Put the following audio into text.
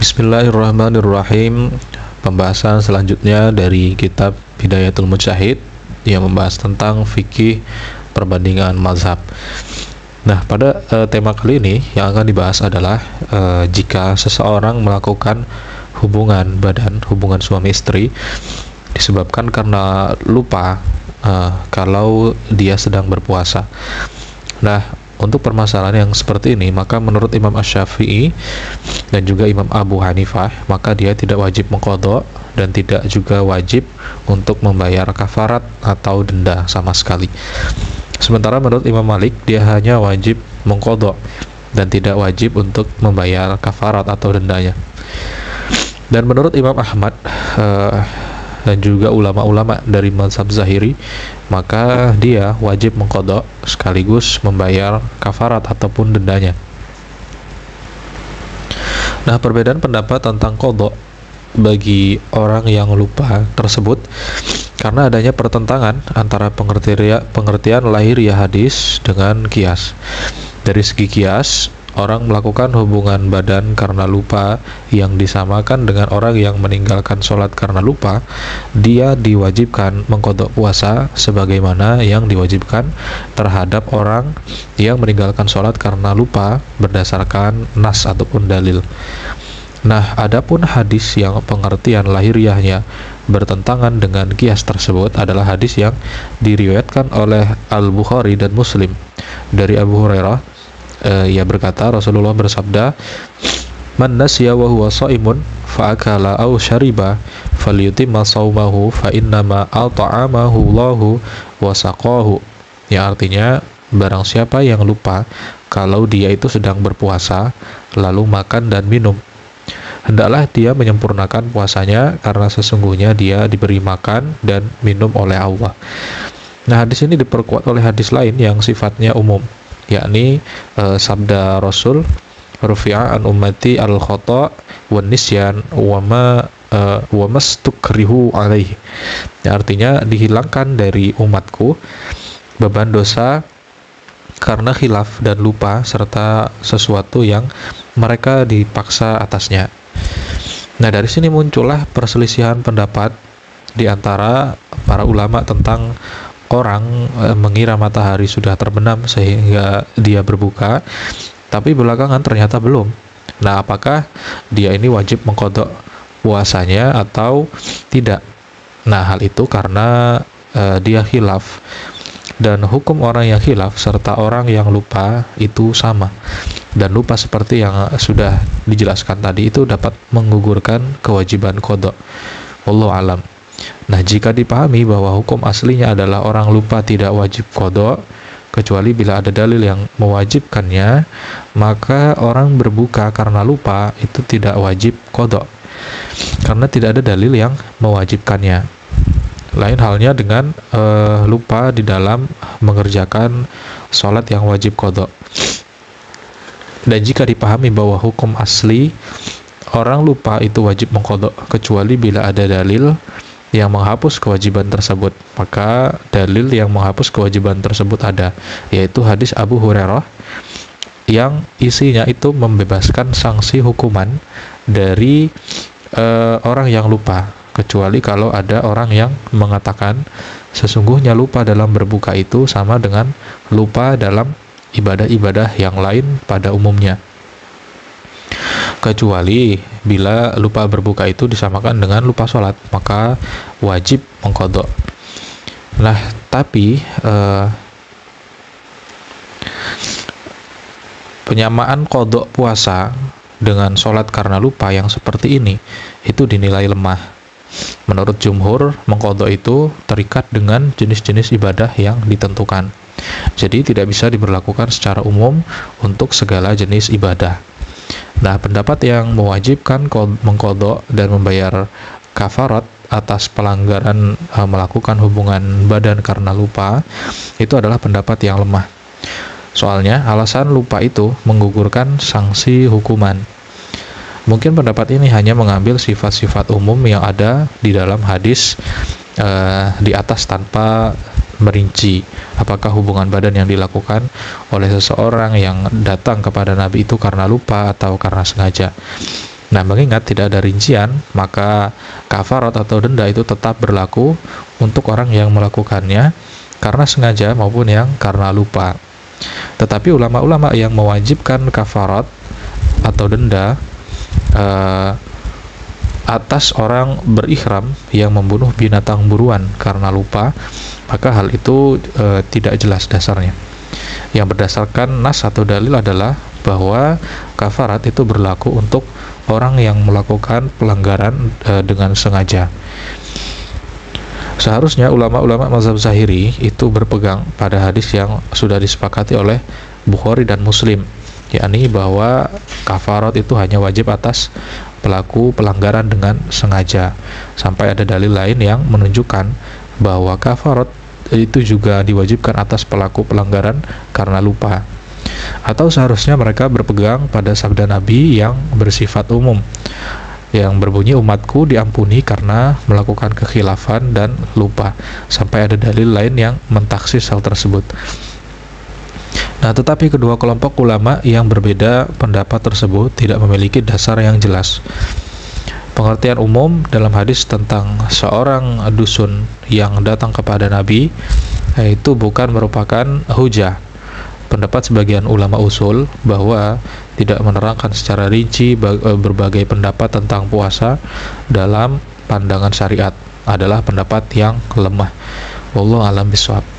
Bismillahirrahmanirrahim. Pembahasan selanjutnya dari kitab Hidayatul Mujtahid yang membahas tentang fikih perbandingan mazhab. Nah, pada tema kali ini yang akan dibahas adalah jika seseorang melakukan hubungan badan, hubungan suami istri disebabkan karena lupa kalau dia sedang berpuasa. Nah, untuk permasalahan yang seperti ini, maka menurut Imam Asy-Syafi'i dan juga Imam Abu Hanifah, maka dia tidak wajib mengqadha dan tidak juga wajib untuk membayar kafarat atau denda sama sekali. Sementara menurut Imam Malik, dia hanya wajib mengqadha dan tidak wajib untuk membayar kafarat atau dendanya. Dan menurut Imam Ahmad dan juga ulama-ulama dari mazhab Zahiri, maka dia wajib mengqadha sekaligus membayar kafarat ataupun dendanya. Nah, perbedaan pendapat tentang qadha bagi orang yang lupa tersebut karena adanya pertentangan antara pengertian lahiriah hadis dengan qiyas. Dari segi qiyas, orang melakukan hubungan badan karena lupa yang disamakan dengan orang yang meninggalkan sholat karena lupa, dia diwajibkan mengqadha puasa sebagaimana yang diwajibkan terhadap orang yang meninggalkan sholat karena lupa berdasarkan nas ataupun dalil. Nah, adapun hadis yang pengertian lahiriahnya bertentangan dengan qiyas tersebut adalah hadis yang diriwayatkan oleh Al-Bukhari dan Muslim dari Abu Hurairah. Ia berkata, Rasulullah bersabda, "Man nasiya wa huwa shaimun fa akala aw syariba falyutimma shaumahu fa innama at'amahu Allahu wa saqahu." Ya, artinya barang siapa yang lupa kalau dia itu sedang berpuasa lalu makan dan minum, hendaklah dia menyempurnakan puasanya karena sesungguhnya dia diberi makan dan minum oleh Allah. Nah, hadis ini diperkuat oleh hadis lain yang sifatnya umum, yakni sabda Rasul, rufi'a an ummati al-khata' wan nisyan wa mastukrihu alaihi. Ya, artinya dihilangkan dari umatku beban dosa karena khilaf dan lupa serta sesuatu yang mereka dipaksa atasnya. Nah, dari sini muncullah perselisihan pendapat di antara para ulama tentang orang mengira matahari sudah terbenam sehingga dia berbuka, tapi belakangan ternyata belum. Nah, apakah dia ini wajib mengqadha puasanya atau tidak? Nah, hal itu karena dia khilaf, dan hukum orang yang khilaf serta orang yang lupa itu sama, dan lupa seperti yang sudah dijelaskan tadi itu dapat menggugurkan kewajiban qadha. Wallahu alam. Nah, jika dipahami bahwa hukum aslinya adalah orang lupa tidak wajib qadha kecuali bila ada dalil yang mewajibkannya, maka orang berbuka karena lupa itu tidak wajib qadha karena tidak ada dalil yang mewajibkannya. Lain halnya dengan lupa di dalam mengerjakan sholat yang wajib qadha. Dan jika dipahami bahwa hukum asli orang lupa itu wajib mengqadha kecuali bila ada dalil yang menghapus kewajiban tersebut, maka dalil yang menghapus kewajiban tersebut ada, yaitu hadis Abu Hurairah yang isinya itu membebaskan sanksi hukuman dari orang yang lupa, kecuali kalau ada orang yang mengatakan sesungguhnya lupa dalam berbuka itu sama dengan lupa dalam ibadah-ibadah yang lain pada umumnya, kecuali bila lupa berbuka itu disamakan dengan lupa sholat, maka wajib mengqadha. Nah, tapi penyamaan qadha puasa dengan sholat karena lupa yang seperti ini itu dinilai lemah. Menurut jumhur, mengqadha itu terikat dengan jenis-jenis ibadah yang ditentukan, jadi tidak bisa diberlakukan secara umum untuk segala jenis ibadah. Nah, pendapat yang mewajibkan mengqadha dan membayar kafarat atas pelanggaran melakukan hubungan badan karena lupa itu adalah pendapat yang lemah. Soalnya alasan lupa itu menggugurkan sanksi hukuman. Mungkin pendapat ini hanya mengambil sifat-sifat umum yang ada di dalam hadis di atas tanpa merinci apakah hubungan badan yang dilakukan oleh seseorang yang datang kepada Nabi itu karena lupa atau karena sengaja. Nah, mengingat tidak ada rincian, maka kafarat atau denda itu tetap berlaku untuk orang yang melakukannya karena sengaja maupun yang karena lupa. Tetapi ulama-ulama yang mewajibkan kafarat atau denda atas orang berihram yang membunuh binatang buruan karena lupa, maka hal itu tidak jelas dasarnya. Yang berdasarkan nas atau dalil adalah bahwa kafarat itu berlaku untuk orang yang melakukan pelanggaran dengan sengaja. Seharusnya ulama-ulama mazhab Zahiri itu berpegang pada hadis yang sudah disepakati oleh Bukhari dan Muslim, yakni bahwa kafarat itu hanya wajib atas pelaku pelanggaran dengan sengaja, sampai ada dalil lain yang menunjukkan bahwa kafarat itu juga diwajibkan atas pelaku pelanggaran karena lupa. Atau seharusnya mereka berpegang pada sabda Nabi yang bersifat umum, yang berbunyi umatku diampuni karena melakukan kekhilafan dan lupa, sampai ada dalil lain yang mentaksis hal tersebut. Nah, tetapi kedua kelompok ulama yang berbeda pendapat tersebut tidak memiliki dasar yang jelas. Pengertian umum dalam hadis tentang seorang dusun yang datang kepada Nabi itu bukan merupakan hujah. Pendapat sebagian ulama usul bahwa tidak menerangkan secara rinci berbagai pendapat tentang puasa dalam pandangan syariat adalah pendapat yang lemah. Wallahu a'lam bishawab.